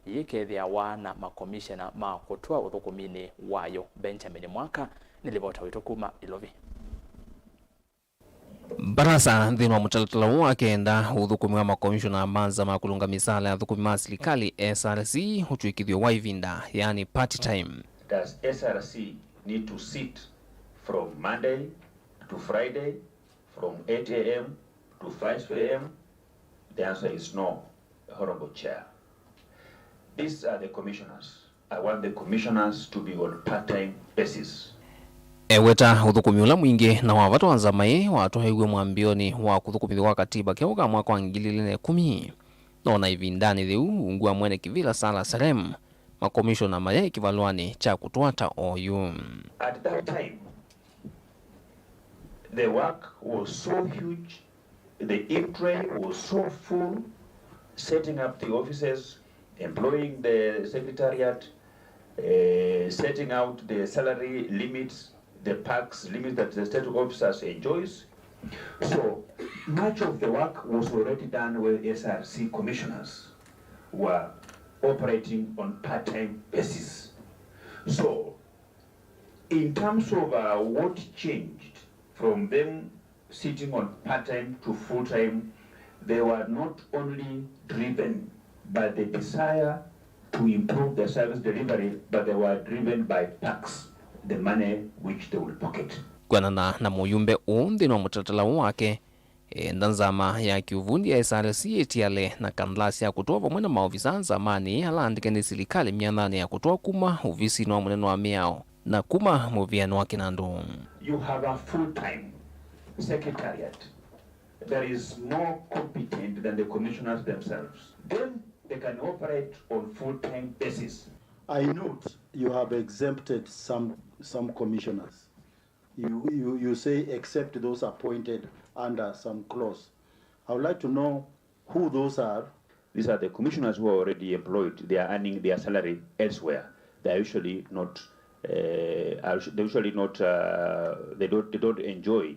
yikethia wana makomishena makutwa uthukumini wayo. Benjamin Mwaka nilivota wito kuma Ilovi. Barasa thini wa mutalatala wake enda uthukumi wa makomishona manza makulunga misala ya uthukumi ma serikali SRC hutuikithio wa ivinda, yani party time. Does SRC need to sit from Monday to Friday from 8 a.m. to 5 a.m.? The answer is no, Honorable Chair. These are the commissioners. I want the commissioners to be on part-time basis. Eweta uthukumi ula mwingi na wavatu wa nzamai watohegwe mwambioni wa kuthukumithia wa katiba keuka mwaka wa 2010 nona ivindani thiu ungua mwene kivila sala Salem makomishona maye kivalwani cha kutwata oyu. At that time, the work was so huge, the in-tray was so full, setting up the offices, employing the secretariat, setting out the salary limits, the perks limits that the state officers enjoys. So much of the work was already done where SRC commissioners were operating on part-time basis. So in terms of what changed from them sitting on part-time to full-time, they were not only driven by the desire to improve the service delivery, but they were driven by tax, the money which they will pocket. Kwanana na muyumbe thini wa mutalatala wake ndanzama ya kiuvundi ya SRC etiale na kandarasi ya kutoa pamoja na maofisa zamani alaandike ni serikali 800 ya kutoa kuma ofisi wa munene wa miao na kuma muviano wa kinandu. You have a full-time secretariat that is more competent than the commissioners themselves. Then they can operate on full-time basis. I note you have exempted some commissioners. You say except those appointed under some clause. I would like to know who those are. These are the commissioners who are already employed. They are earning their salary elsewhere. They are usually not. They don't enjoy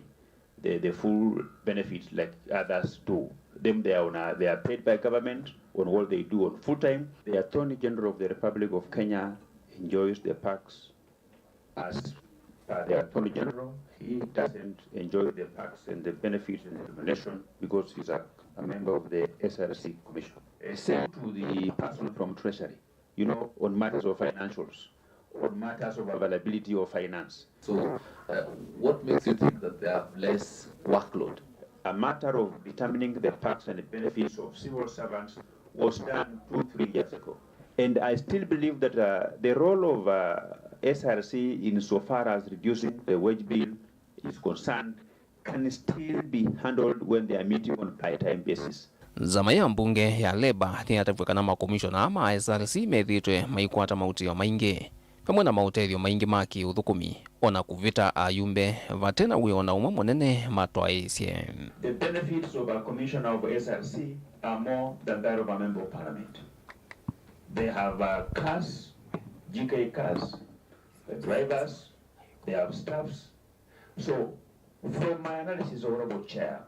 the full benefits like others do. They are paid by government on what they do on full time. The Attorney General of the Republic of Kenya enjoys the perks as the Attorney General. He doesn't enjoy the perks and the benefits and the remuneration because he's a member of the SRC Commission. Same to the person from Treasury, on matters of financials, on matters of availability of finance. So what makes you think that they have less workload? A matter of determining the perks and the benefits of civil servants was done 2-3 years ago. And I still believe that the role of SRC insofar as reducing the wage bill is concerned can still be handled when they are meeting on part-time basis. Zama ya mbunge ya Leba ni atavukana makomishona ama SRC methitwe maikwata mautio maingi pamwe na mautethio maingi maki uthukumi ona kuvita ayumbe vatena wiona umwe munene matwaisye. The benefits of a commissioner of SRC are more than that of a member of parliament. They have cars, GK cars, drivers, they have staffs. So from my analysis, Honorable Chair,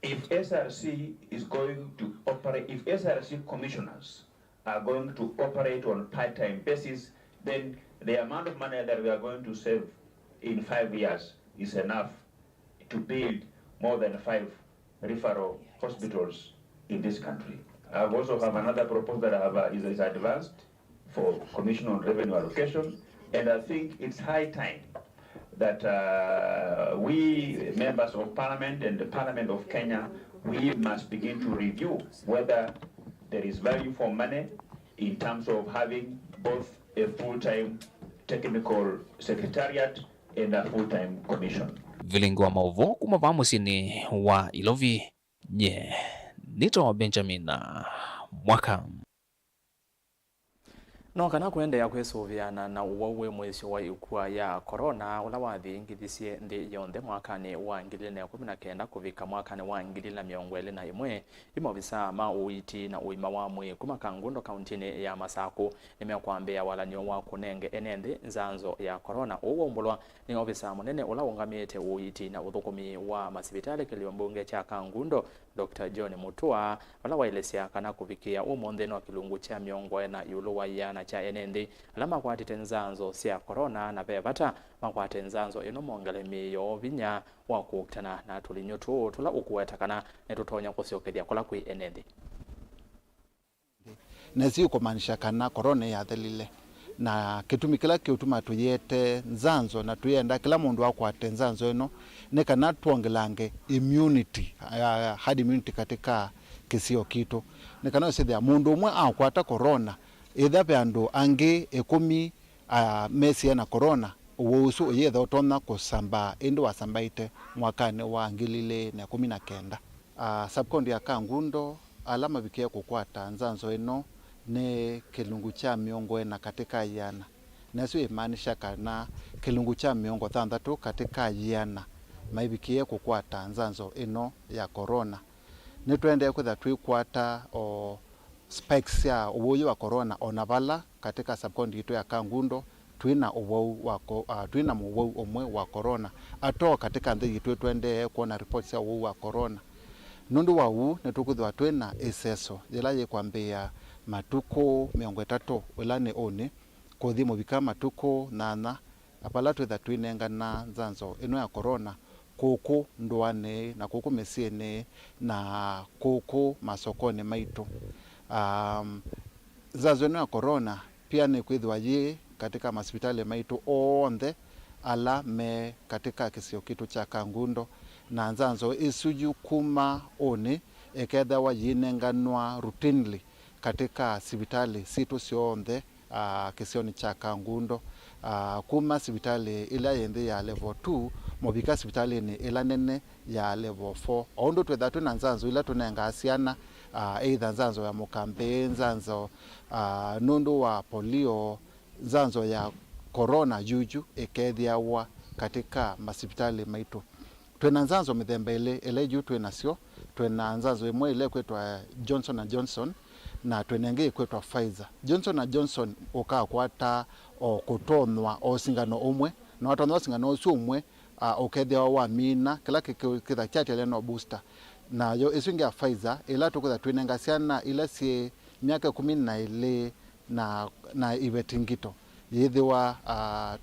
if SRC is going to operate, if SRC commissioners are going to operate on part-time basis, then the amount of money that we are going to save in 5 years is enough to build more than 5 referral hospitals in this country. I also have another proposal that is advanced for Commission on Revenue Allocation, and I think it's high time that we members of Parliament and the Parliament of Kenya, we must begin to review whether there is value for money in terms of having both a full-time technical secretariat and a full-time commission. Vilingi wa Mauvoo kuma vamusini wa Ilovi. Nito Benjamin Mwaka. No kana kuendea kwesuviana na uwawe mwezi wa ikua ya corona ula wathingithisie ndi yonthe mwakani wa 2019 kuvika mwakani wa 2021 imobisa ma uiti na uima wa mwi kuma Kangundo kauntini ya Masaku nimekwambia walanio wa kunenge enende nzanzo ya corona uwombulwa ni obisa munene ula ungamite uiti na uthukumi wa masibitali kiliombunge cha Kangundo Dr. John Mutua wala wailesya kana kuvikia umontheno wa kilungu cha miongo na yulu wa yana cha enende alama kwa tenzanzo sia corona na bevata makwate nzanzo ino mongale miyo vinya wa kukutana na tulinyo tu tula ukuwetakana netutonya kusiokedia kola kui enende nezi kumaanisha kana corona yathelile na kitumi kila kiutuma tuyete nzanzo na tuyenda kila mundu akwate nzanzo ino ne kana tuongelange immunity hard immunity katika kisio kitu ne kana sithia mundu umwe akwata corona itha bandu angi 10 mesi na corona uwusu yetha utona kusamba indi wasambaite mwakani wa 2019 subcounty ya Kangundo alama bikia kukwata nzanzo ino ne kilungu cha miongo na katika yana naso imaanisha kana kilungu cha miongo 6 katika yana maibikie kukwata nzanzo ino ya corona nitwende kwitha twikwata o spikes ya uwoyo wa corona onavala katika subcounty yetu ya Kangundo twina muwou omwe wa corona ato katika nthi yetu twende kuona reports ya uwou wa corona nundu wa uu netukuthwa twina iseso yela yikwambia matuko 30 ulane one kuthi mubika matuko 8 apala twitha twinengana nzanzo ino ya corona kuku ndwane na kuku mesiene na kuku masokoni maitu nzanzo ino ya corona pia ni kwithwa yi katika hospitali maitu onthe ala me katika kisio kitu cha Kangundo na nzanzo isuju kuma one eketha wa yinenganwa routinely katika sibitali situ sionthe kisioni cha Kangundo kuma sibitali ila yende ya level 2 mobika sibitali ni ila nene ya level 4 ondo twethatu na nzanzo ila tunenga asiana either nzanzo ya mukambe, nzanzo nundu wa polio, nzanzo ya corona juju ekethiawa katika masibitali maitu. Twena nzanzo mithemba ile juu twinasio, twena nzanzo imwe ile kwetwa Johnson & Johnson na twenenge kwetwa Pfizer. Johnson & Johnson ukakwata o kutonwa o singano umwe na watonwa singano usu umwe ukethiawa wa mina kila kitha chati ile no booster. Na yo isungi ya Pfizer ila tukutha twinenga siana ila si miaka 12 na ibetingito yithiwa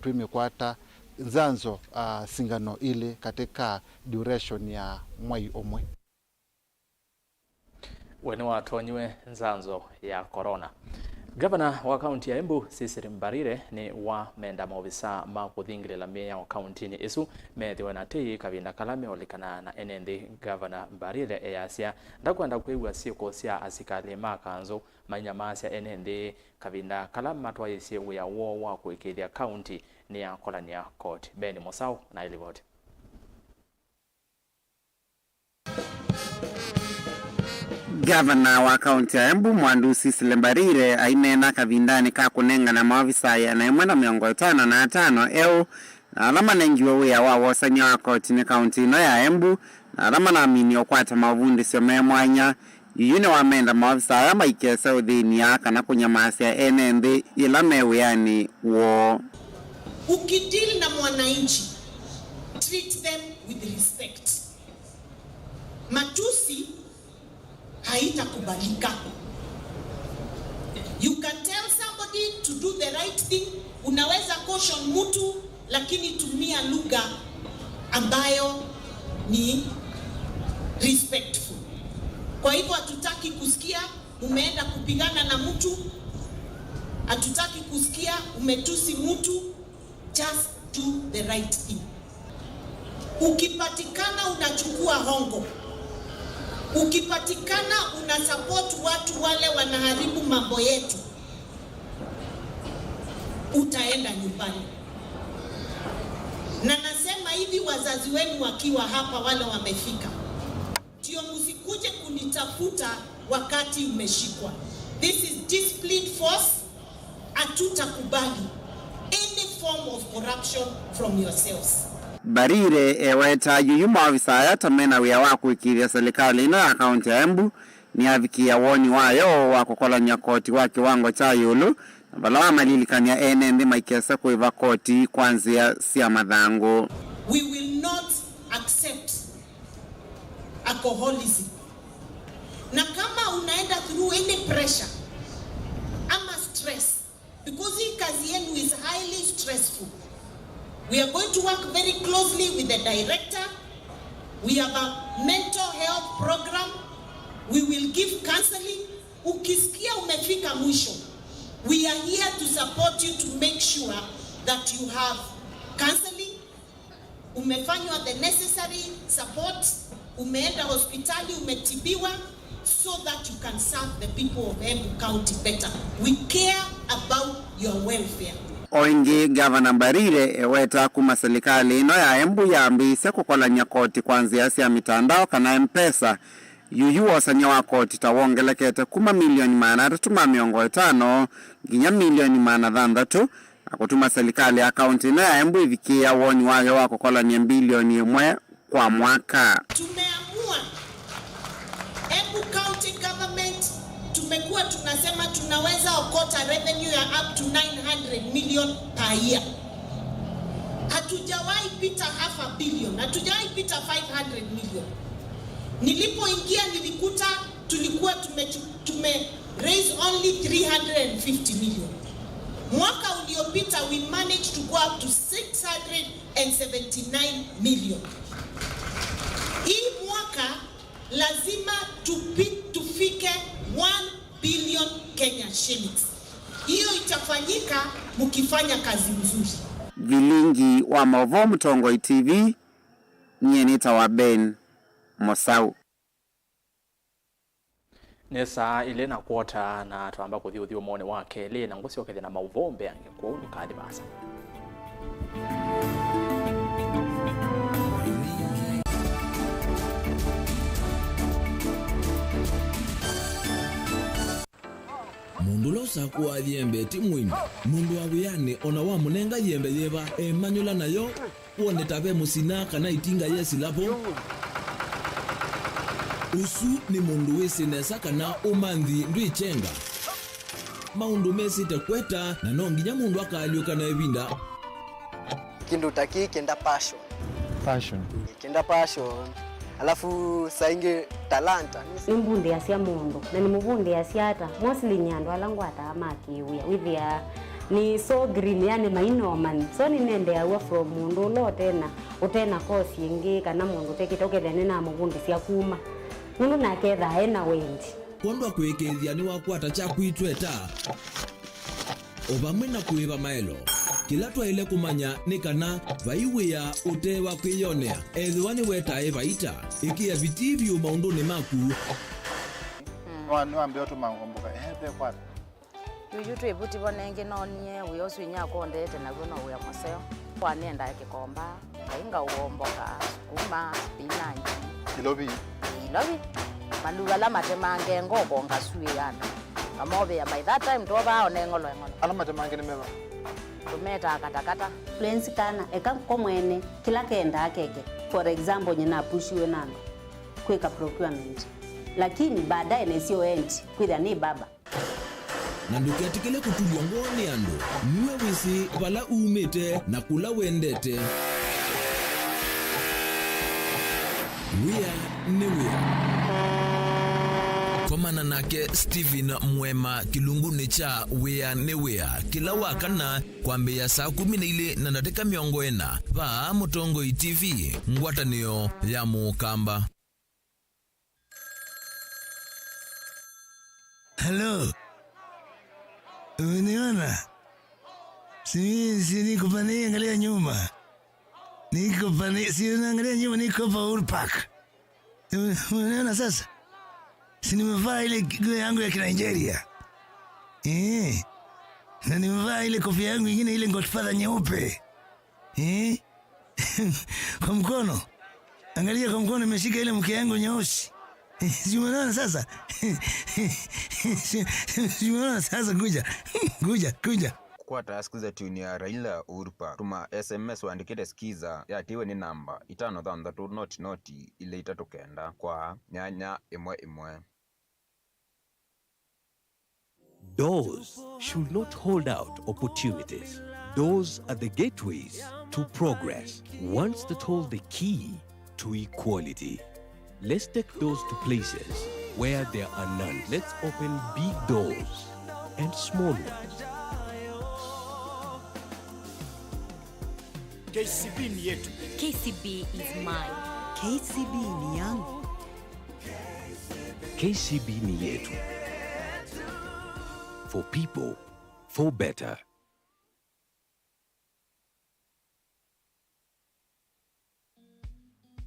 twimikwata nzanzo singano ile katika duration ya mwai omwe. Wene watonywe nzanzo ya corona. Gavana wa kaunti ya Embu Cecily Mbarire ni wa menda maofisa ma kuthingirira meya wa kaunti ni isu methiwe na tei kavinda kalame olikana na NND. Gavana Mbarire eyasia ndakwenda kwigwa sioko cia asikali ma kanzo manyamasia NND kavinda kalama twayesie uya wo wa kuikithia kaunti ni ya Kolania Court. Beni Mosau na ilivoti. Gavana wa kaunti ya Embu Mwandu Cecily Mbarire ainena kavindani ka kunenga na maofisa ya na 155 eo na alama nengiwe wea wa wasanya wa koti ni kaunti ino ya Embu na alama na amini okwata mavundi sio mwanya yune wa menda maofisa ya maikesa udhini ya kana kunyamasi ya NND ila meweyani wo. Ukidili na mwananchi, treat them with respect. Matusi haitakubalika. You can tell somebody to do the right thing. Unaweza caution mtu lakini tumia lugha ambayo ni respectful. Kwa hivyo hatutaki kusikia umeenda kupigana na mtu, hatutaki kusikia umetusi mtu. Just do the right thing. Ukipatikana unachukua hongo, ukipatikana unasupport watu wale wanaharibu mambo yetu, utaenda nyumbani. Na nasema hivi, wazazi wenu wakiwa hapa, wale wamefika, ndio msikuje kunitafuta wakati umeshikwa. This is disciplined force. Hatutakubali any form of corruption from yourselves. Barire eweta yuyu maofisa ya tamena wea waku ikiria serikali ino ya kaunti ya Embu ni avikia woni wayo wakukola nyakoti wa kiwango cha yulu na bala malilikania NND maikesa kuiva koti kwanzia sia madhangu. We will not accept alcoholism. Na kama unaenda through any pressure ama stress, because hii kazi yenu is highly stressful, we are going to work very closely with the director. We have a mental health program. We will give counseling. Ukisikia umefika mwisho, we are here to support you to make sure that you have counseling. Umefanywa the necessary support. Umeenda hospitali, umetibiwa, so that you can serve the people of Embu County better. We care about your welfare. Oingi Gavana Mbarire eweta kuma serikali ino ya Embu ya ambise kukola nyakoti kwanzia sia mitandao kana mpesa yuyu wasanya wa koti tawongelekete kuma milioni 350 ginya milioni 600 akutuma serikali ya kaunti ino ya Embu ivikia woni wake wa kukola ni bilioni 1 kwa mwaka. Tumeamua Embu County government, tumekuwa tunasema tunaweza okota revenue ya up to 900 million per year. Hatujawahi pita $500 million, hatujawahi pita 500 million. Nilipoingia nilikuta tulikuwa tume raise only 350 million. Mwaka uliopita we managed to go up to 679 million. Hii mwaka lazima tufike 1 billion Kenya shillings. Hiyo itafanyika mkifanya kazi nzuri. Vilingi wa Mauvoo, Mtongo TV, nyenita wa Ben Mosau. Nesa ile na kwota na tuamba kuthi umone wake le na ngosi wakethe na Mauvoo mbeange kwa unu kadi basa. Mundu losa kuwa yembe timwini. Mundu awiyane ona wa munenga yembe yeba manyola nayo uone tabe musina kana itinga yesi lapo. Usu ni mundu wesinesa kana umanthi ndwichenga. Maundu mesite kweta na nonginya mundu akaliuka na ebinda. Kindu taki kenda passion. Kenda passion. Alafu sainge talanta. Nimbundi asia mundu na nimubundi asiata mostly nyando alangwata amakiwia withia ni so green yani mainoman so ni nende awa from mundu lo tena utena kosi ingi kana mundu tekitokethene na mubundi sia kuma mundu naketha ena wendi kwandwa kwekethia ni wakwata cha kwitweta obamwe na kuiva maelo kila twaile kumanya ni kana vaiwia utewa kwiyonea ethwani wetae vaita ikia vitivyo maunduni maku niwambia otu mangomboka ehe kwata yuyu ebuti bonenge nonye uyosu inyako ndete na gono uya maseo kwanenda kikomba kainga uomboka kuma spinach ilobi maluga la matemange ngoko ngasue yana amobe by that time toba onengolo ala matemange nimeba tumeta katakata fluency kana eka komwene kila kenda akeke for example nyina pushiwe nano kweka procurement lakini baadaye nesio end kwitha ni baba na ndukiatikile kutulwa ngoni ando niwe wisi vala umete na kula wendete wia ni wia komana nake Steven Mwema kilunguni cha wia ni wia kila wakana kwambia saa 12 na dakika 40 va Mutongoi TV ngwatanio ya Mukamba. Hello. Uniona? Si niko pani angalia nyuma. Niko pani si unaangalia nyuma niko pa Urpak. Uniona sasa? Si nimevaa ile nguo yangu ya Nigeria. Na nimevaa ile kofia yangu nyingine ile Godfather nyeupe. Kwa mkono. Angalia kwa mkono nimeshika ile mke yangu nyeusi. Simuona sasa. Simuona sasa kuja. Kwa taskiza tuni ya Raila Urpa tuma SMS waandikite skiza ya tiwe ni namba 533 ile itatokenda kwa nyanya imwe. Doors should not hold out opportunities. Doors are the gateways to progress. Ones that hold the key to equality. Let's take doors to places where there are none. Let's open big doors and small ones. KCB ni yetu. KCB is mine. KCB ni yangu. KCB ni yetu. For people, for better.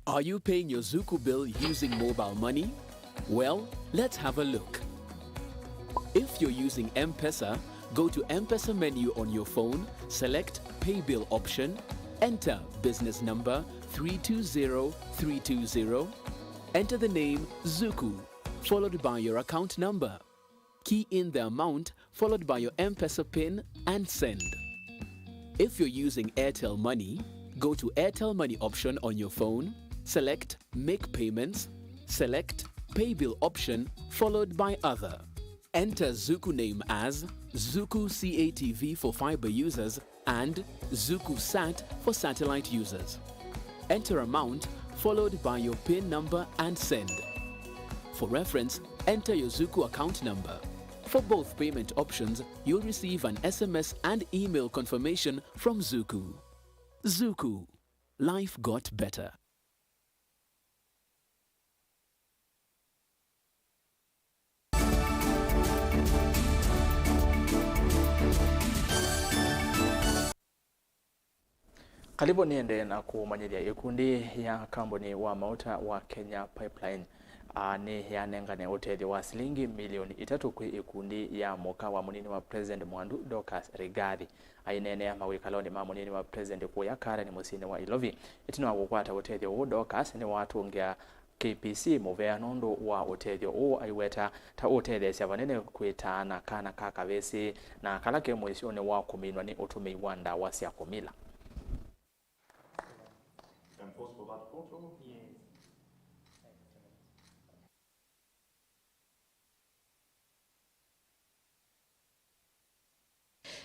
Are you paying your Zuku bill using mobile money? Well, let's have a look. If you're using M-Pesa, go to M-Pesa menu on your phone, select Pay Bill option, enter business number 320320, enter the name Zuku, followed by your account number. Key in the amount, followed by your M-Pesa PIN, and send. If you're using Airtel Money, go to Airtel Money option on your phone, select Make Payments, select Pay Bill option, followed by Other. Enter Zuku name as Zuku CATV for fiber users and Zuku Sat for satellite users. Enter amount, followed by your PIN number and send. For reference, enter your Zuku account number. For both payment options, you'll receive an SMS and email confirmation from Zuku. Zuku. Life got better. Karibu niende na kumanyilia ikundi ya kambuni wa mauta wa Kenya Pipeline ni yanengane utethi wa shilingi milioni 3 kwi ikundi ya moka wa munini wa President Mwandu Dorcas Rigathi ainene ya mawikaloni ma munini wa President kuya kara ni musini wa Ilovi itino wa kukwata utethi wa Dorcas ni watu ongea KPC muvea nondo wa utethi o aiweta ta utethi sia vanene kwitana kana kakavesi na kalake mwisione wa kuminwa ni utumi wanda wa sia kumila.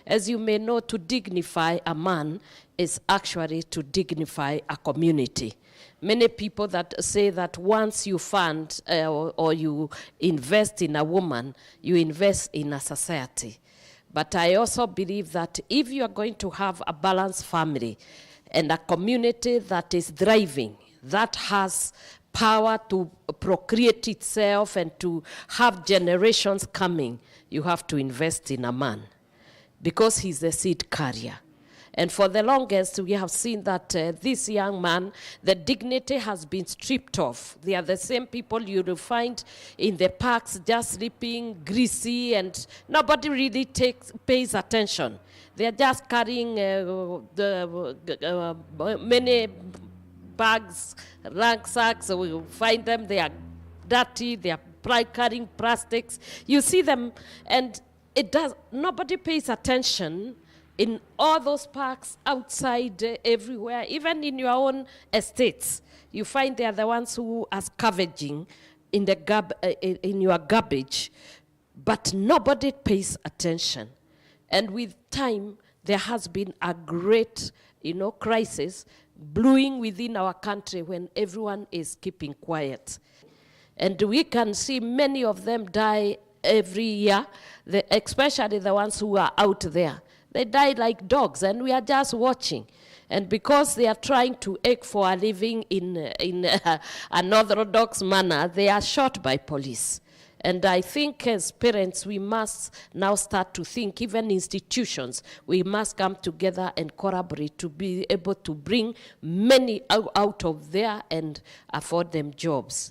As you may know, to dignify a man is actually to dignify a community. Many people that say that once you fund or you invest in a woman, you invest in a society. But I also believe that if you are going to have a balanced family and a community that is thriving, that has power to procreate itself and to have generations coming, you have to invest in a man, because he's the seed carrier. And for the longest, we have seen that this young man, the dignity has been stripped off. They are the same people you will find in the parks just sleeping, greasy, and nobody really pays attention. They are just carrying many bags, rucksacks. We find them, they are dirty, they are carrying plastics. You see them, and nobody pays attention in all those parks, outside, everywhere, even in your own estates. You find they are the ones who are scavenging in in your garbage, but nobody pays attention. And with time, there has been a great, crisis brewing within our country when everyone is keeping quiet. And we can see many of them die every year, especially the ones who are out there. They die like dogs, and we are just watching. And because they are trying to ache for a living in an orthodox manner, they are shot by police. And I think as parents, we must now start to think, even institutions, we must come together and collaborate to be able to bring many out of there and afford them jobs.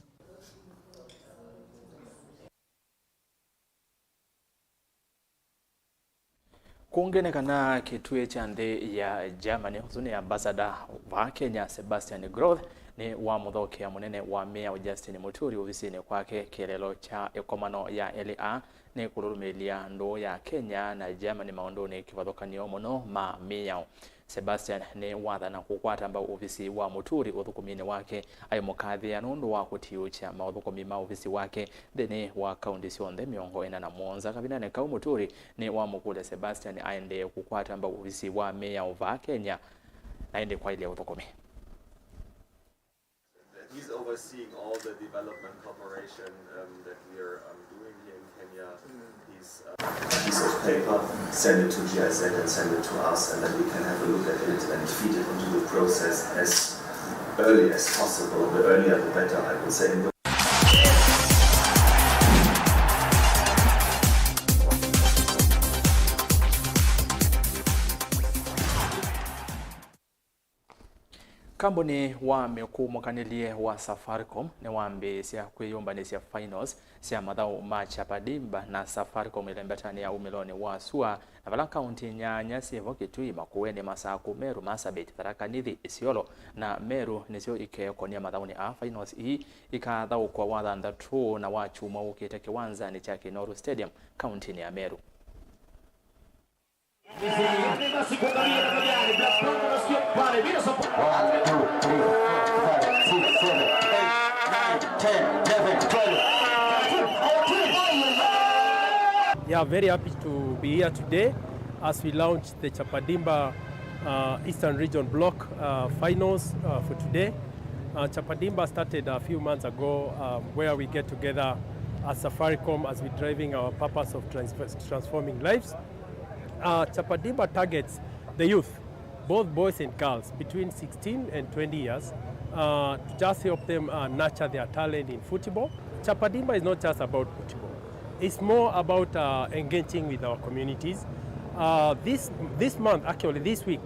Kuongenekana kitue cha nthi ya Germany huzuni ambassador wa Kenya Sebastian Groth ni wa muthokia munene wa Mayor Justin Muturi ofisini kwake kilelo cha ekomano ya LA ni kururumilia ndo ya Kenya na Germany maondoni kivathokanio muno ma Mayor. Sebastian ni wathana kukwata amba ofisi wa Muturi uthukumini wake aimukathia nundu wa kutiucha mauthukumi ma ofisi wake thini wa kaunti cionthe miongo ina na mwonza kabinane kau Muturi ni wa mukule Sebastian aende kukwata amba ofisi wa Mayor wa Kenya aende kwa ile uthukumi. He's overseeing all the development cooperation that we are doing here in Kenya. He's piece of paper, send it to GIZ and send it to us, and then we can have a look at it and feed it into the process as early as possible. The earlier the better, I would say. Kambuni wa mekumukanilie wa Safaricom ni wambi sia kwiyumbanisia finals sia mathau ma Chapadimba na Safaricom ilembetania umiloni wa sua na vala kaunti nyanya sivo kitui makuweni masaku Meru Masabit Tharaka Nithi Isiolo na Meru nisio ikekonia mathauni a finals hii ikathau kwa wathantha tu na wachuma ukite kiwanza ni cha Kinoru Stadium kaunti ya Meru. Yeah, very happy to be here today as we launch the Chapadimba Eastern Region Block finals for today. Chapadimba started a few months ago where we get together as Safaricom as we're driving our purpose of transforming lives. Chapadimba targets the youth, both boys and girls, between 16 and 20 years, to just help them nurture their talent in football. Chapadimba is not just about football. It's more about engaging with our communities, This month, actually this week,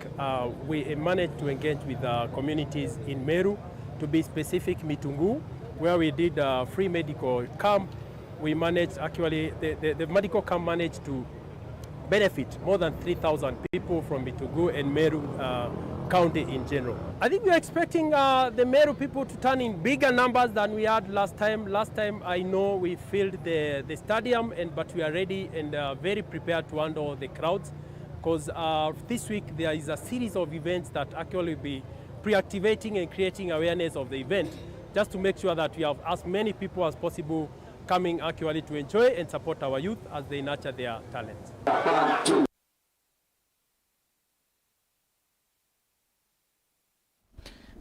we managed to engage with communities in Meru, to be specific, Mitungu, where we did a free medical camp. We managed, actually, the medical camp managed to benefit more than 3,000 people from Mitungu and Meru County in general. I think we are expecting the Meru people to turn in bigger numbers than we had last time. Last time, I know we filled the stadium, but we are ready and very prepared to handle the crowds, because this week there is a series of events that actually will be pre-activating and creating awareness of the event, just to make sure that we have as many people as possible coming actually to enjoy and support our youth as they nurture their talents.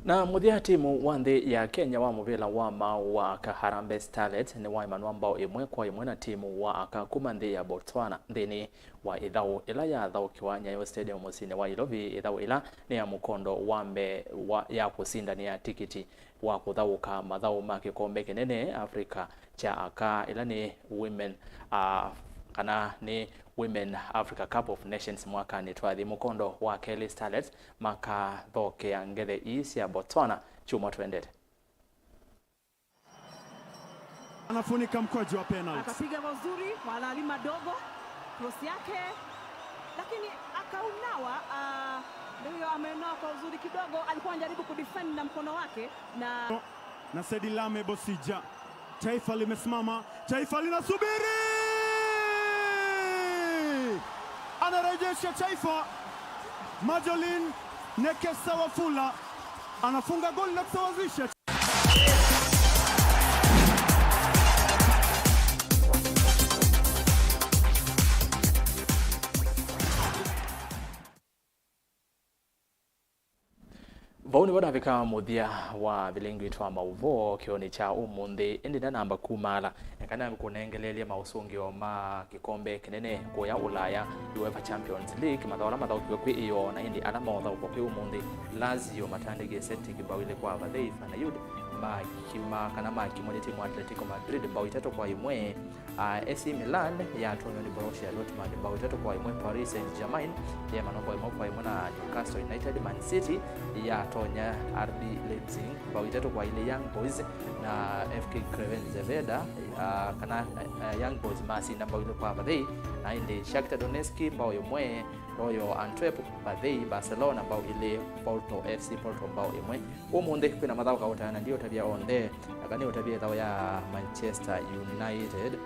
Na muthia timu wa nthi ya Kenya wa muvila wa wa Harambee Starlets ni wa imanwa mbao imwe kwa imwe na timu wa akakuma nthi ya Botswana nthini wa ithau ila ya thaukiwa Nyayo Stadium musini wa Ilobi. Ithau ila ni ya mukondo ya kusindania tikiti wa kuthauka mathau ma kikombe kinene Africa cha aka ila ni Women Africa Cup of Nations mwaka ni twathi mukondo wa Kelly Starlets maka thoke ya ngethe isi ya Botswana. Chuma tuendete. Anafunika mkwaju wa penalty. Akapiga mazuri wala alima dogo cross yake, lakini akaunawa. Ndio amenawa kwa uzuri kidogo, alikuwa anajaribu kudefend na mkono wake na Sedilame Bosija. Taifa limesimama, taifa linasubiri. Anarejesha taifa. Majolin Nekesa Wafula anafunga goli na kusawazisha. Vauni wana vika muthia wa Vilingi twa Mauvoo kioni cha umundi indi na namba kumala yakana kunengelelia mausungio ma kikombe kinene kuya Ulaya UEFA Champions League mathola mathaukiwe kwi iyo na indi alama mathaukiwe kwi umundi Lazio matandike seti kibawile kwa Vadeifa na Yude maki timu Atletico Madrid mbao 3-1. AC Milan ya tonyo ni Borussia Dortmund mbao 3-1. Paris Saint-Germain ya manombo 1-1 na Newcastle United. Man City ya tonya RB Leipzig mbao 3-1 Young Boys na FK Crvena Young Boys masi mbao 1-1 na indi Shakhtar Donetsk mbao 1 Royal Antwerp Badei Barcelona mbao ile Porto FC Porto mbao 1. Umundi kwina mathau kautana ndio tabia onde akani utabia thao ya Manchester United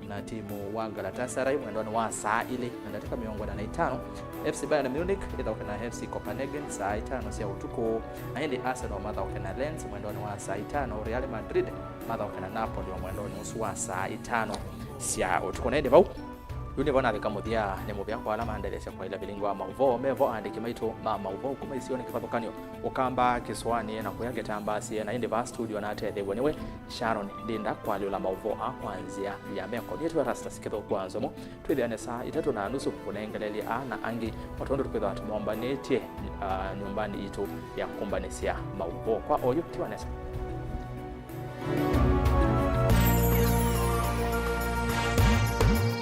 na timu wa Galatasaray mwendoni wa saa ile na dakika 45. FC Bayern Munich ithauka na FC Copenhagen saa 5 cia utuku na hindi Arsenal mathauka na Lens mwendoni wa saa 5. Real Madrid mathauka na Napoli mwendoni wa saa 5 cia utuku na hindi bau yuni bona vika muthia ni muvya kwa alama ndelesha kwa ila Vilingi wa Mauvoo mevo andiki maito Mauvoo kuma isioni kifathukanio ukamba kiswani na kuyage tambasi na indi va studio na ate thegwe niwe Sharon Ndinda kwa lula Mauvoo akwanzia ya meko yetu ERASTUS kitho kwa NZOMO twithiane saa 3:30 kunengelelia na angi watondo tukwitha atumombanĩtie nyumbani itu ya kumbanĩcia Mauvoo kwa oyo tiwanesa.